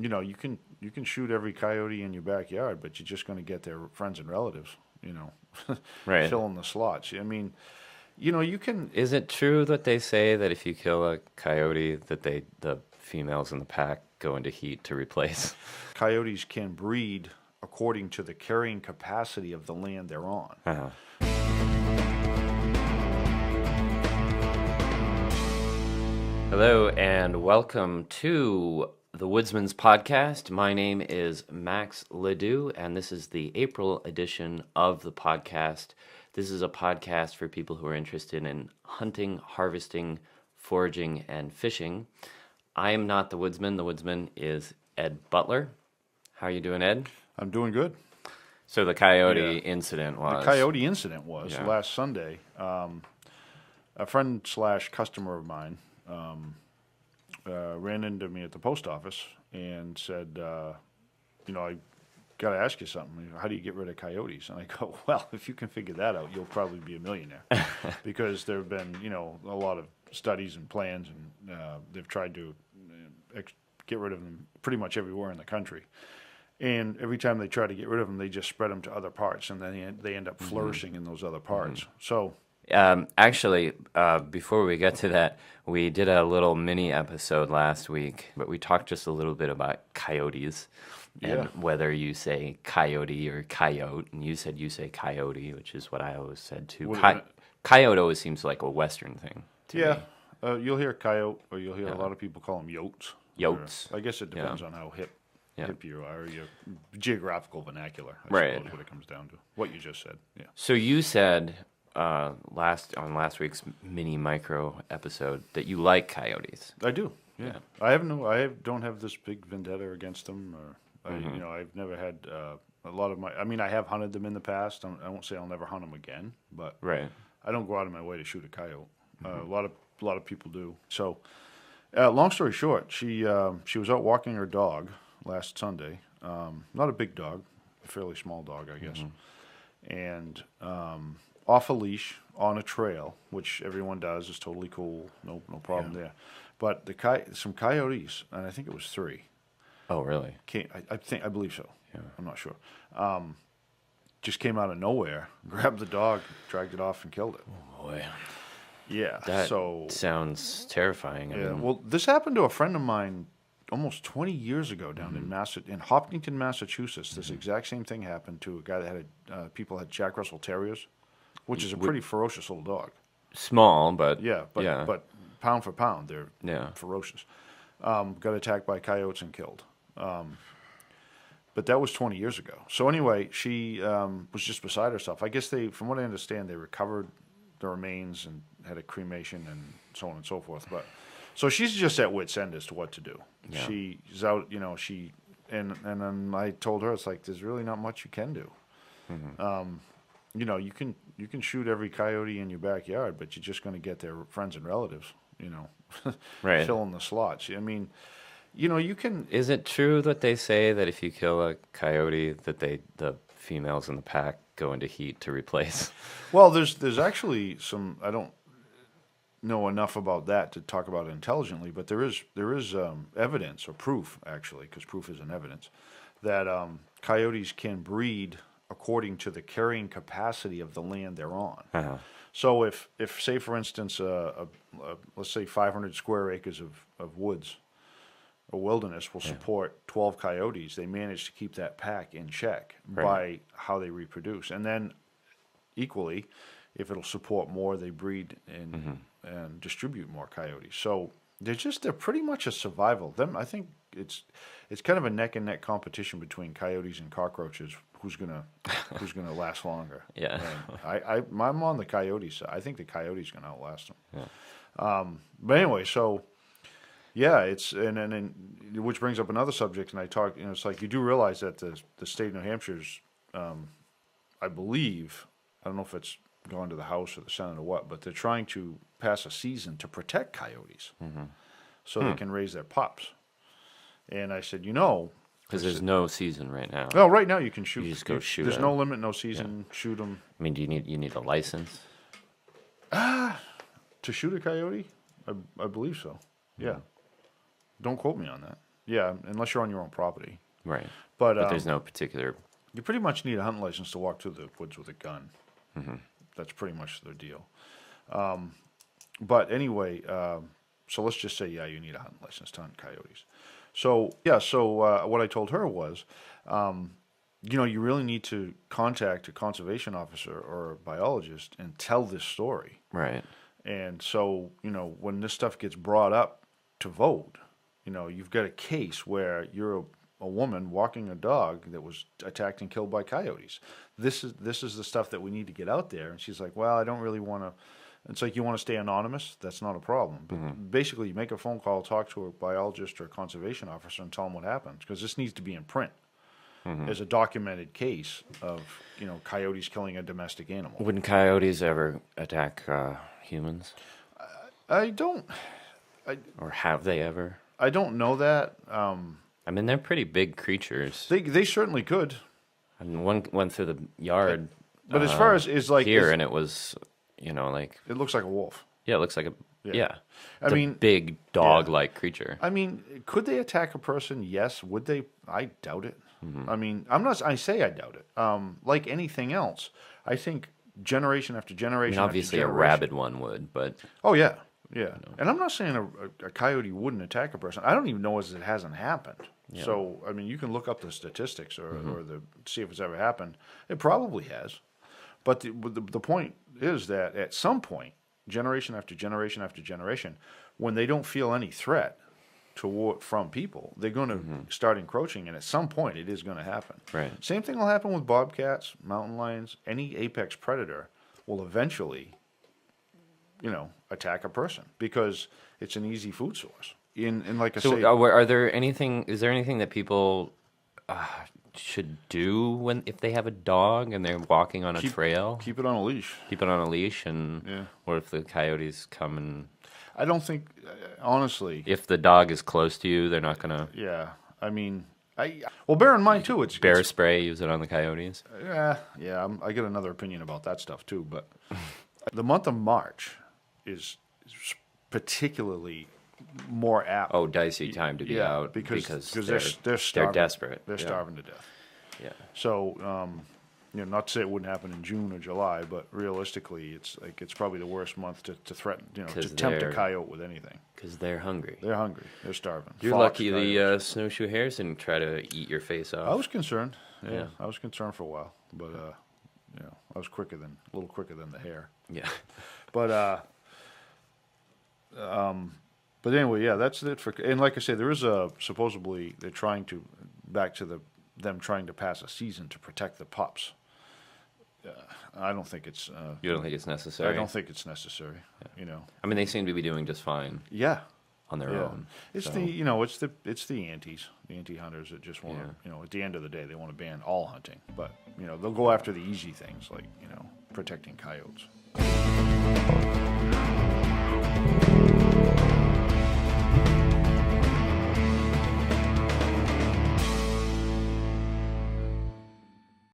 you can shoot every coyote in your backyard, but you're just going to get their friends and relatives, Right. filling the slots. I mean, you can. Is it true that they say that if you kill a coyote, that the females in the pack go into heat to replace? Coyotes can breed according to the carrying capacity of the land they're on. Uh-huh. Hello and welcome to the Woodsman's Podcast. My name is Max Ledoux, and this is the April edition of the podcast. This is a podcast for people who are interested in hunting, harvesting, foraging, and fishing. I am not the woodsman. The woodsman is Ed Butler. How are you doing, Ed? I'm doing good. So the coyote incident was... The coyote incident was Yeah. last Sunday. A friend / customer of mine ran into me at the post office and said, I got to ask you something. How do you get rid of coyotes? And I go, well, if you can figure that out, you'll probably be a millionaire. Because there have been, a lot of studies and plans, and they've tried to get rid of them pretty much everywhere in the country. And every time they try to get rid of them, they just spread them to other parts, and then they end up flourishing in those other parts. So... Actually, before we get to that, we did a little mini episode last week, but we talked just a little bit about coyotes and whether you say coyote or coyote, and you said you say coyote, which is what I always said too. Coyote always seems like a Western thing to me. You'll hear coyote, or you'll hear a lot of people call them yotes. Yotes. I guess it depends on how hip you are, or your geographical vernacular, I suppose, what it comes down to. What you just said, yeah. So you said... last week's mini micro episode that you like coyotes. I do. Yeah. Don't have this big vendetta against them. Or I've never had a lot of my. I mean, I have hunted them in the past. I won't say I'll never hunt them again, but I don't go out of my way to shoot a coyote. A lot of people do. So, long story short, she was out walking her dog last Sunday. Not a big dog, a fairly small dog, I guess, and. Off a leash on a trail, which everyone does, is totally cool. No problem there. But some coyotes, and I think it was 3. Oh, really? I believe so. Yeah. I'm not sure. Just came out of nowhere, grabbed the dog, dragged it off, and killed it. Oh boy. Yeah. That sounds terrifying. Well, this happened to a friend of mine almost 20 years ago down in Hopkinton, Massachusetts. This exact same thing happened to a guy that had people had Jack Russell Terriers. Which is a pretty ferocious little dog. Small, but... But pound for pound, they're ferocious. Got attacked by coyotes and killed. But that was 20 years ago. So anyway, she was just beside herself. I guess from what I understand, they recovered the remains and had a cremation and so on and so forth. But so she's just at wit's end as to what to do. Yeah. She's out, and then I told her, it's like, there's really not much you can do. You can shoot every coyote in your backyard, but you're just going to get their friends and relatives, filling the slots. I mean, you can... Is it true that they say that if you kill a coyote, that the females in the pack go into heat to replace? Well, there's actually some... I don't know enough about that to talk about it intelligently, but there is evidence, or proof, actually, because proof isn't evidence, that coyotes can breed according to the carrying capacity of the land they're on. Uh-huh. So if say, for instance, let's say 500 square acres of woods or wilderness will support 12 coyotes, they manage to keep that pack in check by how they reproduce. And then equally, if it'll support more, they breed and distribute more coyotes. So they're pretty much a survival. I think it's kind of a neck and neck competition between coyotes and cockroaches. Who's gonna last longer? Yeah. And I'm on the coyote side. I think the coyote's gonna outlast them. Yeah. But anyway, so it's and which brings up another subject. And I talk. It's like you do realize that the state of New Hampshire's, I believe, I don't know if it's gone to the House or the Senate or what, but they're trying to pass a season to protect coyotes, so they can raise their pups. And I said, because there's no season right now. No, right now you can shoot. You just go shoot. There's no limit, no season. Yeah. Shoot them. I mean, do you need a license? To shoot a coyote? I believe so. Yeah. Don't quote me on that. Yeah, unless you're on your own property. Right. But But there's no particular. you pretty much need a hunting license to walk through the woods with a gun. That's pretty much the deal. But anyway, so let's just say, yeah, you need a hunting license to hunt coyotes. So, yeah, what I told her was, you really need to contact a conservation officer or a biologist and tell this story. Right. And so, when this stuff gets brought up to vote, you've got a case where you're a woman walking a dog that was attacked and killed by coyotes. This is the stuff that we need to get out there. And she's like, well, I don't really want to. It's like, you want to stay anonymous? That's not a problem. But basically, you make a phone call, talk to a biologist or a conservation officer, and tell them what happened, because this needs to be in print as a documented case of coyotes killing a domestic animal. Wouldn't coyotes ever attack humans? I don't. Or have they ever? I don't know that. I mean, they're pretty big creatures. They certainly could. And one went through the yard. But as far as is like here, and it was, like it looks like a wolf. yeah, it looks like a yeah. I It's a mean, big dog-like creature. I mean, could they attack a person? Yes. Would they? I doubt it. I mean, I'm not. I say I doubt it. Like anything else, I think generation after I generation. mean, obviously, a rabid one would, but Oh yeah, yeah. And I'm not saying a coyote wouldn't attack a person. I don't even know as it hasn't happened. Yeah. So I mean, you can look up the statistics or see if it's ever happened. It probably has. But the point is that at some point, generation after generation after generation, when they don't feel any threat from people, they're going to start encroaching, and at some point, it is going to happen. Right. Same thing will happen with bobcats, mountain lions. Any apex predator will eventually, attack a person because it's an easy food source. And like I so say, are there anything? Is there anything that people should do if they have a dog and they're walking on a trail? keep it on a leash. Keep it on a leash, and Yeah. what if the coyotes come and I don't think, honestly. if the dog is close to you, they're not gonna Yeah, I mean, well, bear in mind too, it's bear spray, use it on the coyotes. Yeah, I get another opinion about that stuff too. But the month of March is particularly more apt. Oh, dicey time to be out because they're starving. They're desperate. They're Yeah. starving to death. Yeah. So, not to say it wouldn't happen in June or July, but realistically, it's probably the worst month to threaten, to 'Cause tempt a they're- coyote with anything. Because they're hungry. They're hungry. They're starving. You're Fox, lucky coyotes. the snowshoe hares didn't try to eat your face off. I was concerned. Yeah. I was concerned for a while, but I was a little quicker than the hare. Yeah. But anyway, yeah, that's it for. And like I say, there is supposedly they're trying to them trying to pass a season to protect the pups. I don't think it's. You don't think it's necessary? I don't think it's necessary. I mean, they seem to be doing just fine Yeah. on their Yeah. own. It's so- it's the anti-hunters that just want to, at the end of the day, they want to ban all hunting. But, they'll go after the easy things like, protecting coyotes.